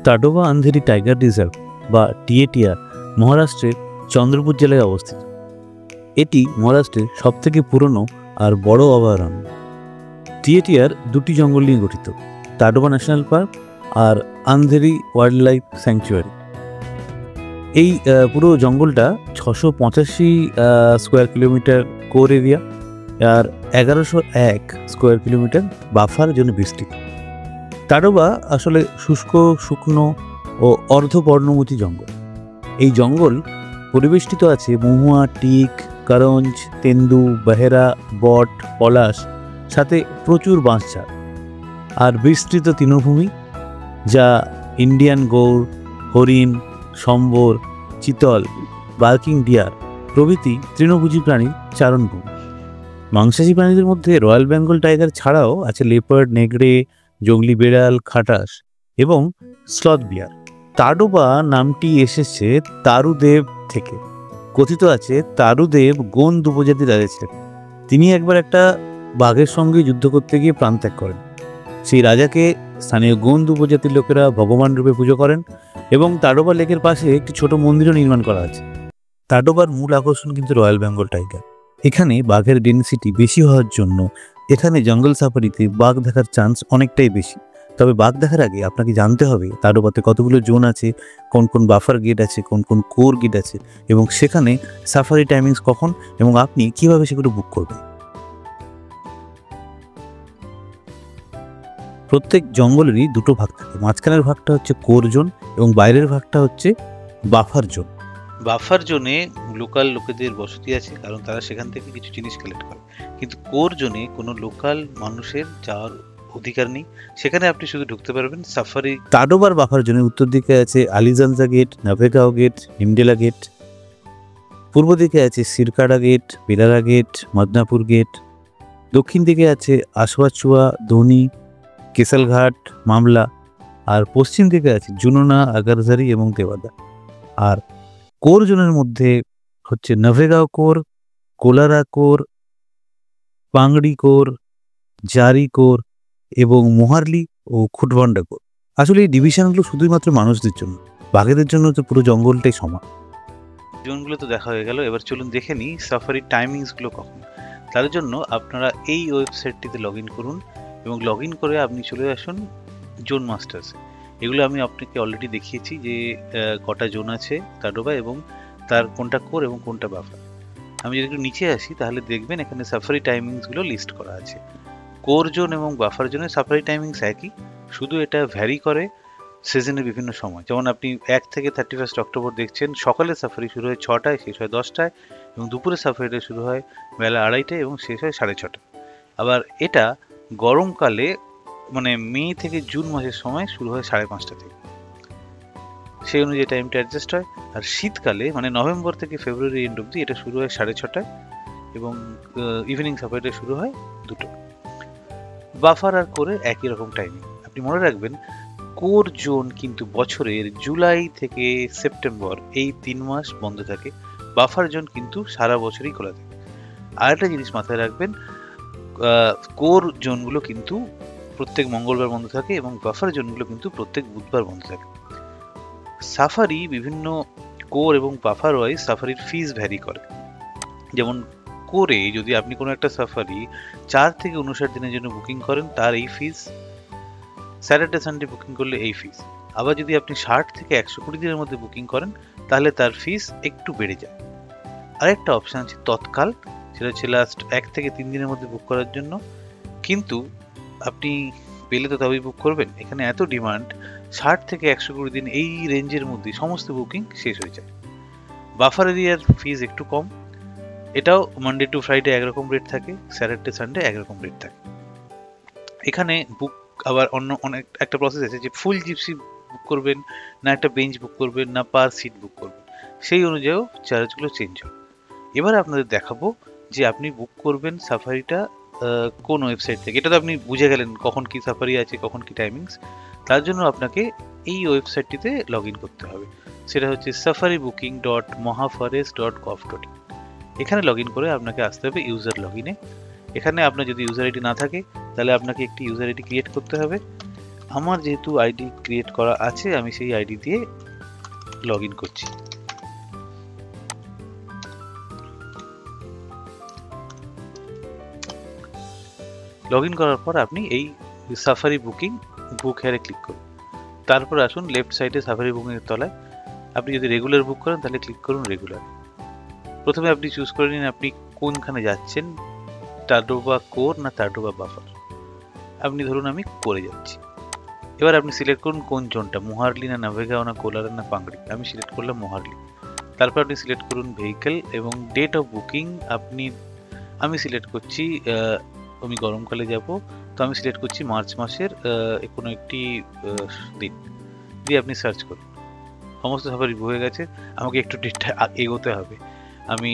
Tadoba Andheri tiger reserve বা টিএটিআর মহারাষ্ট্রের চন্দ্রপুর জেলায় অবস্থিত। এটি মহারাষ্ট্রের সবথেকে পুরনো আর বড় অভয়ারণ্য। টিএটিআর দুটি জঙ্গল নিয়ে গঠিত, তাডোবা ন্যাশনাল পার্ক আর আন্ধেরি ওয়াইল্ড লাইফ স্যাংচুয়ারি। এই পুরো জঙ্গলটা 685 স্কোয়ার কিলোমিটার কোর এরিয়া আর 1101 স্কোয়ার কিলোমিটার বাফার জন্য বিস্তৃত। তাডোবা আসলে শুষ্ক, শুকনো ও অর্ধপর্ণমোচী জঙ্গল। এই জঙ্গল পরিবেষ্টিত আছে মহুয়া, টিক, করঞ্জ, তেন্দু, বেহেরা, বট, পলাশ, সাথে প্রচুর বাঁশঝাড় আর বিস্তৃত তৃণভূমি, যা ইন্ডিয়ান গৌড়, হরিণ, সম্বর, চিতল, বার্কিং ডিয়ার প্রভৃতি তৃণভোজী প্রাণীর চারণভূমি। মাংসাশী প্রাণীদের মধ্যে রয়্যাল বেঙ্গল টাইগার ছাড়াও আছে লেপার্ড, নেগড়ে, জংলি বেড়াল, খাটাস এবং স্লথ বিয়ার। তাডোবা নামটি এসেছে তারুদেব থেকে। কথিত আছে তারুদেব গোন্দ উপজাতির রাজা ছিলেন। তিনি একবার একটা বাঘের সঙ্গে যুদ্ধ করতে গিয়ে প্রাণত্যাগ করেন। সেই রাজাকে স্থানীয় গোন্দ উপজাতির লোকেরা ভগবান রূপে পুজো করেন এবং তাডোবা লেকের পাশে একটি ছোট মন্দিরও নির্মাণ করা আছে। তাডোবার মূল আকর্ষণ কিন্তু রয়্যাল বেঙ্গল টাইগার। এখানে বাঘের ডেনসিটি বেশি হওয়ার জন্য এখানে জঙ্গল সাফারিতে বাঘ দেখার চান্স অনেকটাই বেশি। তবে বাঘ দেখার আগে আপনাকে জানতে হবে তাডোবাতে কতগুলো জোন আছে, কোন কোন বাফার গেট আছে, কোন কোন কোর গেট আছে এবং সেখানে সাফারি টাইমিংস কখন এবং আপনি কিভাবে সেগুলো বুক করবেন। প্রত্যেক জঙ্গলেরই দুটো ভাগ থাকে। মাঝখানের ভাগটা হচ্ছে কোর জোন এবং বাইরের ভাগটা হচ্ছে বাফার জোন। বাফার জোনে লোকাল লোকেদের বসতি আছে, কারণ তারা সেখান থেকে কিছু জিনিস কালেক্ট করে। কিন্তু কোর জোনে কোনো লোকাল মানুষের যাওয়ার অধিকার নেই, সেখানে আপনি শুধু ঢুকতে পারবেন সাফারি। তাডোবার বাফার জোনের উত্তর দিকে আছে আলিজানজা গেট, নাভেগাঁও গেট, হিমডেলা গেট। পূর্ব দিকে আছে সিরকাডা গেট, বেলারা গেট, মদনাপুর গেট। দক্ষিণ দিকে আছে আশওয়াচুয়া, ধোনি, কেসালঘাট, মামলা। আর পশ্চিম দিকে আছে জুনোনা, আগারঝারি এবং দেওয়াদা। আর কোর জোনের মধ্যে হচ্ছে নাভেগাঁও কোর, কোলারা কোর, পাংড়ি কোর, জারি কোর এবং মোহারলি ও খুটভান্ডা কোর। আসলে এই ডিভিশনগুলো শুধুমাত্র মানুষদের জন্য, বাঘেদের জন্য তো পুরো জঙ্গলটাই সমান। জোনগুলো তো দেখা হয়ে গেল, এবার চলুন দেখে নিই সাফারি টাইমিংসগুলো কখন। তার জন্য আপনারা এই ওয়েবসাইটটিতে লগ ইন করুন এবং লগ ইন করে আপনি চলে আসুন জোন মাস্টার্সে। এগুলো আমি আপনাকে অলরেডি দেখিয়েছি যে কটা জোন আছে তাডোবা এবং তার কোনটা কোর এবং কোনটা বাফার। আমি যদি একটু নিচে আসি তাহলে দেখবেন এখানে সাফারি টাইমিংসগুলো লিস্ট করা আছে। কোর জোন এবং বাফার জোনের সাফারি টাইমিংস একই, শুধু এটা ভ্যারি করে সিজনের বিভিন্ন সময়। যেমন আপনি 1 থেকে 31 অক্টোবর দেখছেন, সকালে সাফারি শুরু হয় 6টায়, শেষ হয় 10টায়, এবং দুপুরে সাফারিটা শুরু হয় বেলা 2:30টায় এবং শেষ হয় 6:30টায়। আবার এটা গরমকালে মানে মে থেকে জুন মাসের সময় শুরু হয় 5:30টা থেকে, সেই অনুযায়ী টাইমটা অ্যাডজাস্ট হয়। আর শীতকালে মানে নভেম্বর থেকে ফেব্রুয়ারি এন্ড অব্দি এটা শুরু হয় 6:30টায় এবং ইভিনিং সাফারিটা শুরু হয় 2টো। বাফার আর কোরে একই রকম টাইমিং। আপনি মনে রাখবেন কোর জোন কিন্তু বছরের জুলাই থেকে সেপ্টেম্বর এই 3 মাস বন্ধ থাকে, বাফার জোন কিন্তু সারা বছরই খোলা থাকে। আর একটা জিনিস মাথায় রাখবেন, কোর জোনগুলো কিন্তু প্রত্যেক মঙ্গলবার বন্ধ থাকে এবং বাফার জোনগুলো কিন্তু প্রত্যেক বুধবার বন্ধ থাকে। সাফারি বিভিন্ন কোর এবং বাফার ওয়াইজ সাফারির ফিস ভ্যারি করে। যেমন কোরে যদি আপনি কোনো একটা সাফারি 4 থেকে 59 দিনের জন্য বুকিং করেন তার এই ফিস, স্যাটারডে সানডে বুকিং করলে এই ফিস। আবার যদি আপনি 60 থেকে 120 দিনের মধ্যে বুকিং করেন তাহলে তার ফিস একটু বেড়ে যায়। আরেকটা অপশান আছে তৎকাল, সেটা হচ্ছে লাস্ট 1 থেকে 3 দিনের মধ্যে বুক করার জন্য, কিন্তু আপনি পেলে তো তবেই বুক করবেন। এখানে এত ডিমান্ড, 60 থেকে 120 দিন এই রেঞ্জের মধ্যে সমস্ত বুকিং শেষ হয়ে যায়। বাফার এরিয়ার ফিস একটু কম, এটাও মানডে টু ফ্রাইডে একরকম রেট থাকে, স্যাটারডে সানডে একরকম রেট থাকে। এখানে বুক আবার অনেক একটা প্রসেস আছে যে ফুল জিপসি বুক করবেন না একটা বেঞ্চ বুক করবেন না পার সিট বুক করবেন, সেই অনুযায়ীও চার্জগুলো চেঞ্জ হয়। এবার আপনাদের দেখাবো যে আপনি বুক করবেন সাফারিটা কোন ওয়েবসাইট থেকে। এটা তো আপনি বুঝে গেলেন কখন কি সাফারি আছে, কখন কি টাইমিংস। তার জন্য আপনাকে এই ওয়েবসাইটটিতে লগ ইন করতে হবে, সেটা হচ্ছে safariBooking.mahaforest.gov.in। এখানে লগ ইন করে আপনাকে আসতে হবে ইউজার লগ ইনে। এখানে আপনার যদি ইউজার আইডি না থাকে তাহলে আপনাকে একটি ইউজার আইডি ক্রিয়েট করতে হবে। আমার যেহেতু আইডি ক্রিয়েট করা আছে, আমি সেই আইডি দিয়ে লগ ইন করছি। লগ ইন করার পর আপনি এই সাফারি বুকিং বুক হেয়ারে ক্লিক করুন। তারপর আসুন লেফট সাইডে সাফারি বুকিং এর তলায় আপনি যদি রেগুলার বুক করেন তাহলে ক্লিক করুন রেগুলার। প্রথমে আপনি চুজ করে নিন আপনি কোনখানে যাচ্ছেন, টার্ডোবা কোর না টার্ডোবা বাফার। আপনি ধরুন আমি করে যাচ্ছি। এবার আপনি সিলেক্ট করুন কোন জোনটা, মোহারলি না নাভেগাঁও না কোলারা না পাংড়ি। আমি সিলেক্ট করলাম মোহারলি। তারপর আপনি সিলেক্ট করুন ভেহিকেল এবং ডেট অফ বুকিং। আমি সিলেক্ট করছি আমি গরমকালে যাব, তো আমি সিলেক্ট করছি মার্চ মাসের কোনো একটি দিন দিয়ে আপনি সার্চ করুন। সমস্ত সাফারি হয়ে গেছে, আমাকে একটু ডেটটা এগোতে হবে। আমি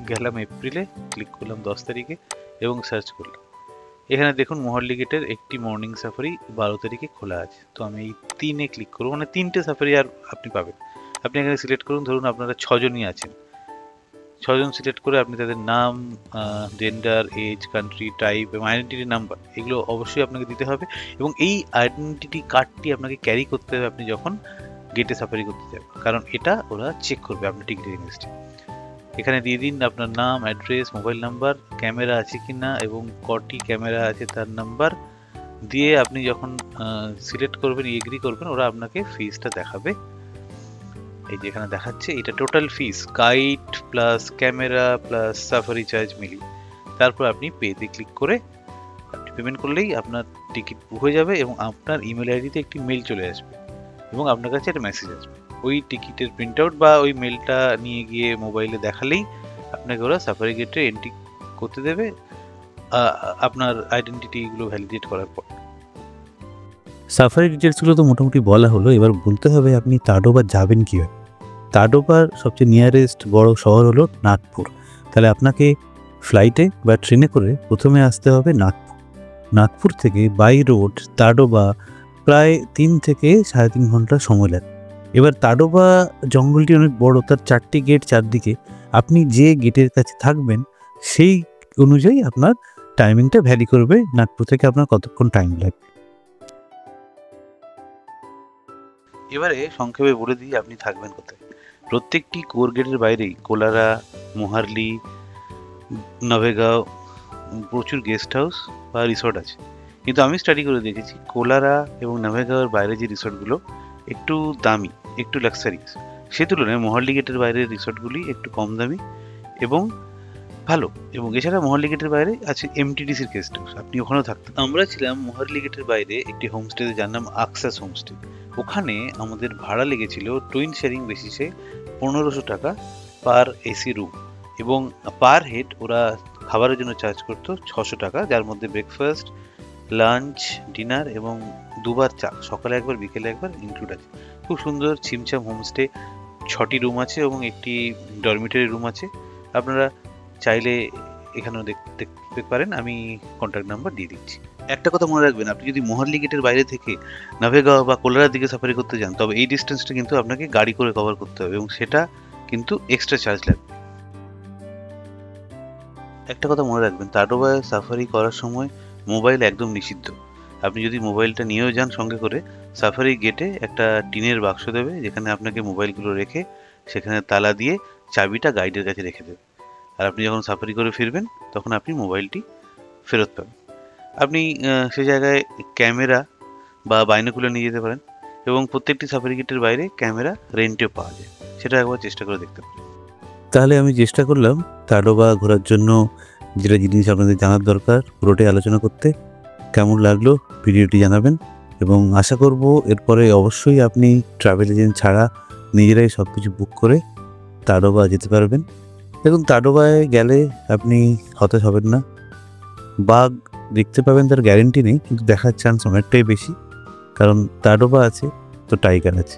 গেলাম এপ্রিলে, ক্লিক করলাম 10 তারিখে এবং সার্চ করলাম। এখানে দেখুন মোহারলি গেটের একটি মর্নিং সাফারি 12 তারিখে খোলা আছে। তো আমি এই 3-এ ক্লিক করবো, মানে 3টে সাফারি আর আপনি পাবেন। আপনি এখানে সিলেক্ট করুন, ধরুন আপনারা 6 জনই আছেন। 6 জন সিলেক্ট করে আপনি তাদের নাম, জেন্ডার, এজ, কান্ট্রি, টাইপ এবং আইডেন্টিটি নাম্বার এগুলো অবশ্যই আপনাকে দিতে হবে এবং এই আইডেন্টিটি কার্ডটি আপনাকে ক্যারি করতে হবে আপনি যখন গেটে সাফারি করতে যাবেন, কারণ এটা ওরা চেক করবে আপনার টিকিটের এগেইনস্টে। এখানে দিয়ে দিন আপনার নাম, অ্যাড্রেস, মোবাইল নাম্বার, ক্যামেরা আছে কিনা এবং কটি ক্যামেরা আছে তার নাম্বার দিয়ে আপনি যখন সিলেক্ট করবেন, এগ্রি করবেন, ওরা আপনাকে ফিসটা দেখাবে। এই যে এখানে দেখাচ্ছে এটা total fees, guide plus camera plus safari charge মিলিয়ে। তারপর আপনি পেতে ক্লিক করে আপনি পেমেন্ট করলেই আপনার টিকিট বুক হয়ে যাবে এবং আপনার ইমেল আইডিতে একটি মেল চলে আসবে এবং আপনার কাছে একটা মেসেজ আসবে। ওই টিকিটের প্রিন্ট আউট বা ওই মেলটা নিয়ে গিয়ে মোবাইলে দেখালেই আপনাকে ওরা সাফারি গেটে এন্ট্রি করতে দেবে আপনার আইডেন্টিটিগুলো ভ্যালিডেট করার পর। সাফারি ডিটেলসগুলো তো মোটামুটি বলা হলো, এবার বলতে হবে আপনি তাডোবা যাবেন কীভাবে। তাডোবার সবচেয়ে নিয়ারেস্ট বড় শহর হলো নাগপুর। তাহলে আপনাকে ফ্লাইটে বা ট্রেনে করে প্রথমে আসতে হবে নাগপুর। নাগপুর থেকে বাই রোড তাডোবা প্রায় 3 থেকে 3.5 ঘন্টা সময় লাগে। এবার তাডোবা জঙ্গলটি অনেক বড়, তার 4টি গেট চারদিকে। আপনি যে গেটের কাছে থাকবেন সেই অনুযায়ী আপনার টাইমিংটা ভ্যারি করবে, নাগপুর থেকে আপনার কতক্ষণ টাইম লাগবে। এবারে সংক্ষেপে বলে দিই আপনি থাকবেন কোথায়। প্রত্যেকটি কোর গেটের বাইরেই কোলারা, মোহারলি, নাভেগাঁও প্রচুর গেস্ট হাউস বা রিসর্ট আছে। কিন্তু আমি স্টাডি করে দেখেছি কোলারা এবং নাভেগাঁওয়ের বাইরে যে রিসর্টগুলো একটু দামি, একটু লাক্সারিয়াস, সে তুলনায় মোহারলি গেটের বাইরের রিসর্টগুলি একটু কম দামি এবং ভালো। এবং এছাড়া মোহারলি গেটের বাইরে আছে এমটিডিসির গেস্ট হাউস, আপনি ওখানেও থাকতেন। আমরা ছিলাম মোহারলি গেটের বাইরে একটি হোমস্টেতে যার নাম আকসাস হোমস্টে। ওখানে আমাদের ভাড়া লেগেছিল টুইন শেয়ারিং বেসিসে 1500 টাকা পার এসি রুম এবং পার হেড ওরা খাবারের জন্য চার্জ করতো 600 টাকা, যার মধ্যে ব্রেকফাস্ট, লাঞ্চ, ডিনার এবং 2বার চা, সকালে একবার বিকেলে একবার ইনক্লুড আছে। খুব সুন্দর ছিমছাম হোমস্টে, 6টি রুম আছে এবং একটি ডরমিটরি রুম আছে। আপনারা চাইলে এখানেও দেখতে পারেন, আমি কন্ট্যাক্ট নাম্বার দিয়ে দিচ্ছি। একটা কথা মনে রাখবেন, আপনি যদি মোহারলি গেটের বাইরে থেকে নাভেগাঁও বা কোলারার দিকে সাফারি করতে যান তবে এই ডিস্টেন্সটা কিন্তু আপনাকে গাড়ি করে কভার করতে হবে এবং সেটা কিন্তু এক্সট্রা চার্জ লাগবে। একটা কথা মনে রাখবেন, তাডোবায় সাফারি করার সময় মোবাইল একদম নিষিদ্ধ। আপনি যদি মোবাইলটা নিয়েও যান সঙ্গে করে, সাফারি গেটে একটা টিনের বাক্স দেবে যেখানে আপনাকে মোবাইলগুলো রেখে সেখানে তালা দিয়ে চাবিটা গাইডের কাছে রেখে দেবে। আর আপনি যখন সাফারি করে ফিরবেন তখন আপনি মোবাইলটি ফেরত পাবেন। আপনি সে জায়গায় ক্যামেরা বা বাইনোকুলার নিয়ে যেতে পারেন এবং প্রত্যেকটি সাফারি গেটের বাইরে ক্যামেরা রেন্টেও পাওয়া যায়, সেটা একবার চেষ্টা করে দেখতে পারেন। তাহলে আমি চেষ্টা করলাম তাডোবা ঘোরার জন্য যেটা জিনিস আপনাদের জানার দরকার পুরোটাই আলোচনা করতে। কেমন লাগলো ভিডিওটি জানাবেন এবং আশা করব এরপরে অবশ্যই আপনি ট্রাভেল এজেন্ট ছাড়া নিজেরাই সব কিছু বুক করে তাডোবা যেতে পারবেন। দেখুন, তাডোবায় গেলে আপনি হতাশ হবেন না। বাঘ দেখতে পাবেন তার গ্যারেন্টি নেই, কিন্তু দেখার চান্স অনেকটাই বেশি, কারণ তাডোবা আছে তো টাইগার আছে।